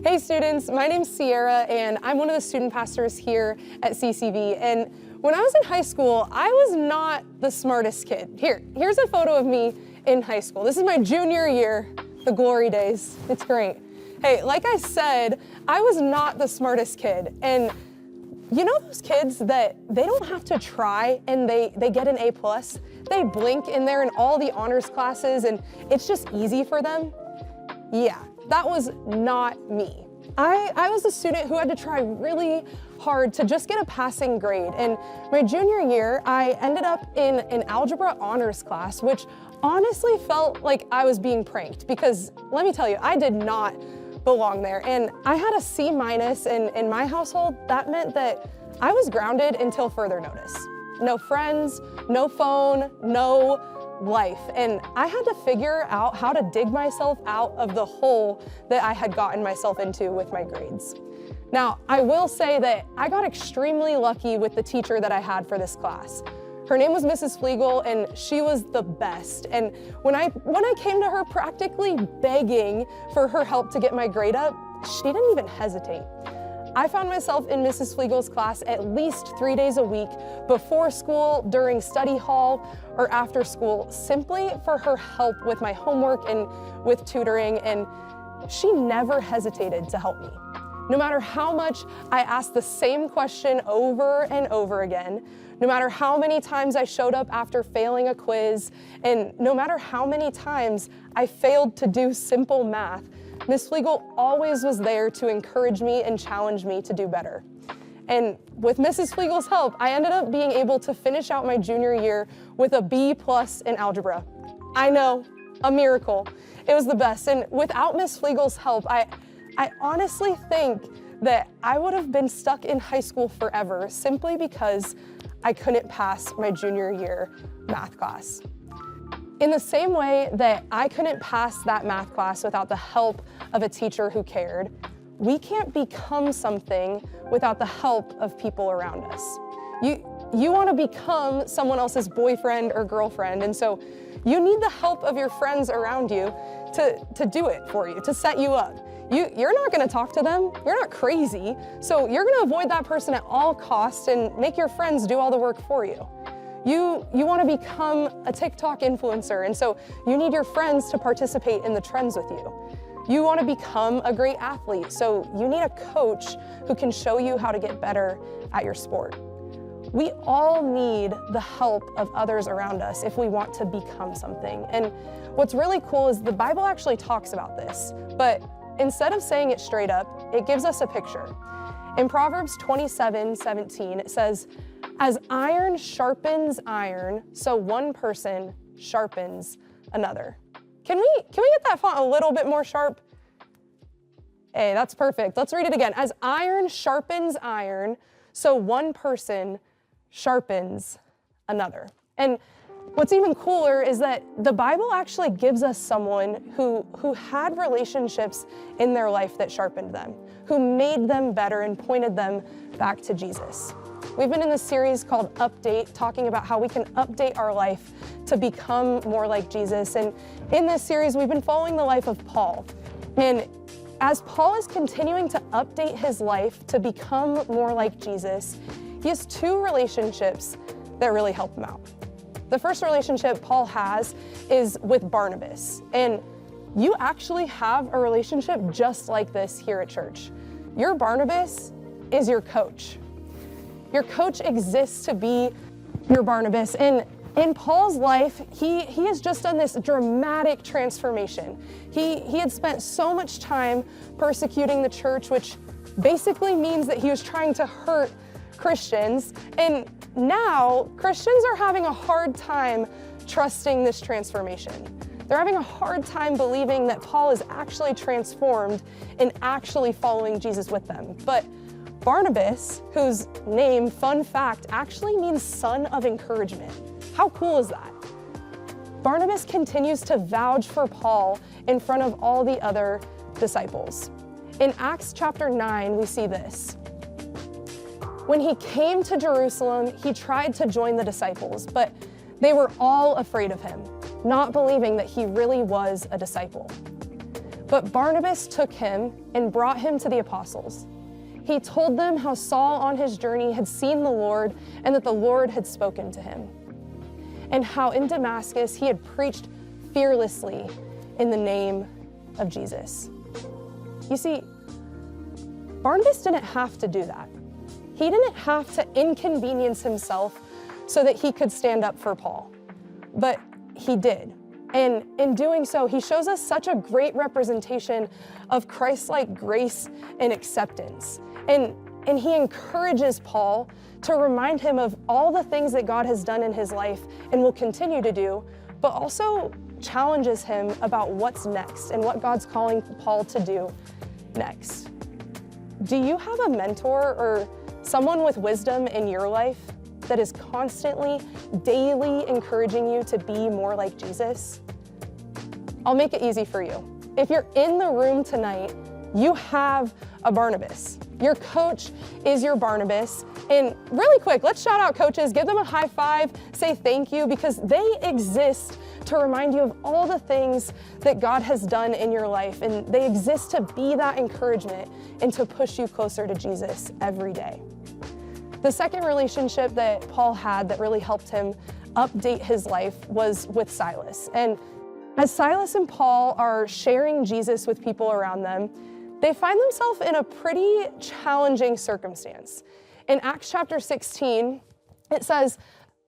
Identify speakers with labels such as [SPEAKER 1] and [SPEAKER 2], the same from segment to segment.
[SPEAKER 1] Hey students, my name's Sierra and I'm one of the student pastors here at CCV. And when I was in high school, I was not the smartest kid. Here's a photo of me in high school. This is my junior year, the glory days. It's great. Hey, like I said, I was not the smartest kid. And you know those kids that they don't have to try and they get an A+? They blink and they're in all the honors classes and it's just easy for them? Yeah, that was not me. I was a student who had to try really hard to just get a passing grade. And my junior year, I ended up in an algebra honors class, which honestly felt like I was being pranked because let me tell you, I did not belong there. And I had a C- in my household. That meant that I was grounded until further notice. No friends, no phone, no life. And I had to figure out how to dig myself out of the hole that I had gotten myself into with my grades. Now, I will say that I got extremely lucky with the teacher that I had for this class. Her name was Mrs. Flegel, and she was the best. And when I came to her practically begging for her help to get my grade up, she didn't even hesitate. I found myself in Mrs. Flegel's class at least 3 days a week, before school, during study hall, or after school, simply for her help with my homework and with tutoring, and she never hesitated to help me. No matter how much I asked the same question over and over again, no matter how many times I showed up after failing a quiz, and no matter how many times I failed to do simple math, Ms. Flegel always was there to encourage me and challenge me to do better. And with Mrs. Flegel's help, I ended up being able to finish out my junior year with a B+ in algebra. I know, a miracle. It was the best. And without Ms. Flegel's help, I honestly think that I would have been stuck in high school forever simply because I couldn't pass my junior year math class. In the same way that I couldn't pass that math class without the help of a teacher who cared, we can't become something without the help of people around us. You want to become someone else's boyfriend or girlfriend, and so you need the help of your friends around you to do it for you, to set you up. You're not going to talk to them. You're not crazy. So you're going to avoid that person at all costs and make your friends do all the work for you. You want to become a TikTok influencer, and so you need your friends to participate in the trends with you. You want to become a great athlete, so you need a coach who can show you how to get better at your sport. We all need the help of others around us if we want to become something. And what's really cool is the Bible actually talks about this, but instead of saying it straight up, it gives us a picture. In Proverbs 27:17, it says, "As iron sharpens iron, so one person sharpens another." Can we get that font a little bit more sharp? Hey, that's perfect. Let's read it again. As iron sharpens iron, so one person sharpens another. And what's even cooler is that the Bible actually gives us someone who had relationships in their life that sharpened them, who made them better and pointed them back to Jesus. We've been in this series called Update, talking about how we can update our life to become more like Jesus. And in this series, we've been following the life of Paul. And as Paul is continuing to update his life to become more like Jesus, he has two relationships that really help him out. The first relationship Paul has is with Barnabas. And you actually have a relationship just like this here at church. Your Barnabas is your coach. Your coach exists to be your Barnabas. And in Paul's life, he has just done this dramatic transformation. He had spent so much time persecuting the church, which basically means that he was trying to hurt Christians. And now Christians are having a hard time trusting this transformation. They're having a hard time believing that Paul is actually transformed and actually following Jesus with them. But Barnabas, whose name, fun fact, actually means son of encouragement. How cool is that? Barnabas continues to vouch for Paul in front of all the other disciples. In Acts chapter 9, we see this. When he came to Jerusalem, he tried to join the disciples, but they were all afraid of him, not believing that he really was a disciple. But Barnabas took him and brought him to the apostles. He told them how Saul on his journey had seen the Lord and that the Lord had spoken to him, and how in Damascus he had preached fearlessly in the name of Jesus. You see, Barnabas didn't have to do that. He didn't have to inconvenience himself so that he could stand up for Paul, but he did. And in doing so, he shows us such a great representation of Christ-like grace and acceptance. And he encourages Paul to remind him of all the things that God has done in his life and will continue to do, but also challenges him about what's next and what God's calling Paul to do next. Do you have a mentor or someone with wisdom in your life that is constantly, daily encouraging you to be more like Jesus? I'll make it easy for you. If you're in the room tonight, you have a Barnabas. Your coach is your Barnabas. And really quick, let's shout out coaches, give them a high five, say thank you, because they exist to remind you of all the things that God has done in your life. And they exist to be that encouragement and to push you closer to Jesus every day. The second relationship that Paul had that really helped him update his life was with Silas. And as Silas and Paul are sharing Jesus with people around them, they find themselves in a pretty challenging circumstance. In Acts chapter 16, it says,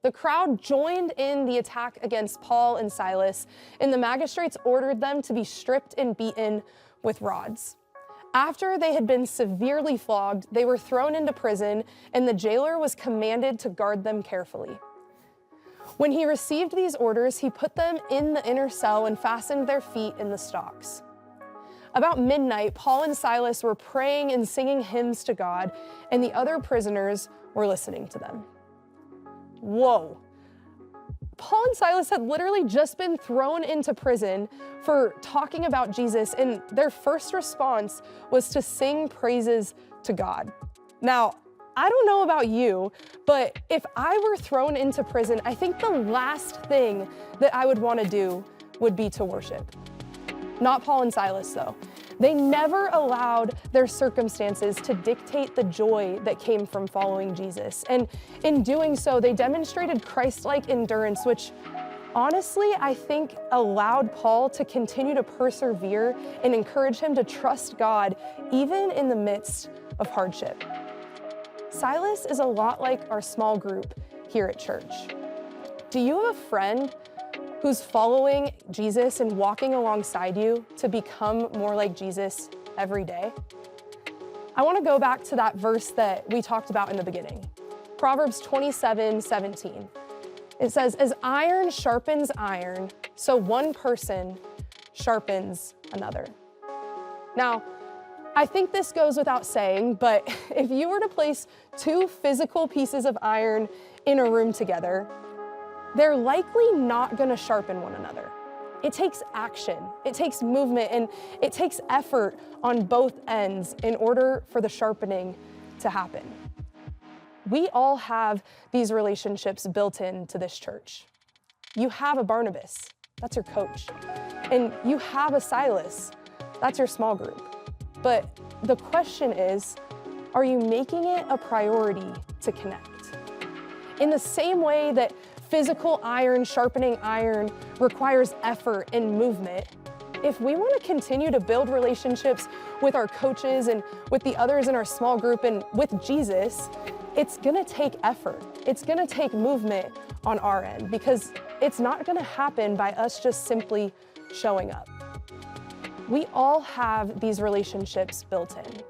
[SPEAKER 1] "The crowd joined in the attack against Paul and Silas, and the magistrates ordered them to be stripped and beaten with rods. After they had been severely flogged, they were thrown into prison, and the jailer was commanded to guard them carefully. When he received these orders, he put them in the inner cell and fastened their feet in the stocks. About midnight, Paul and Silas were praying and singing hymns to God, and the other prisoners were listening to them." Whoa. Paul and Silas had literally just been thrown into prison for talking about Jesus, and their first response was to sing praises to God. Now, I don't know about you, but if I were thrown into prison, I think the last thing that I would want to do would be to worship. Not Paul and Silas, though. They never allowed their circumstances to dictate the joy that came from following Jesus. And in doing so, they demonstrated Christ-like endurance, which honestly, I think allowed Paul to continue to persevere and encourage him to trust God, even in the midst of hardship. Silas is a lot like our small group here at church. Do you have a friend who's following Jesus and walking alongside you to become more like Jesus every day? I want to go back to that verse that we talked about in the beginning, Proverbs 27:17. It says, "As iron sharpens iron, so one person sharpens another." Now, I think this goes without saying, but if you were to place two physical pieces of iron in a room together, they're likely not going to sharpen one another. It takes action, it takes movement, and it takes effort on both ends in order for the sharpening to happen. We all have these relationships built into this church. You have a Barnabas, that's your coach. And you have a Silas, that's your small group. But the question is, are you making it a priority to connect? In the same way that physical iron sharpening iron requires effort and movement, if we want to continue to build relationships with our coaches and with the others in our small group and with Jesus, it's going to take effort. It's going to take movement on our end, because it's not going to happen by us just simply showing up. We all have these relationships built in.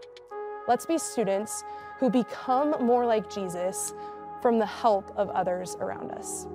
[SPEAKER 1] Let's be students who become more like Jesus from the help of others around us.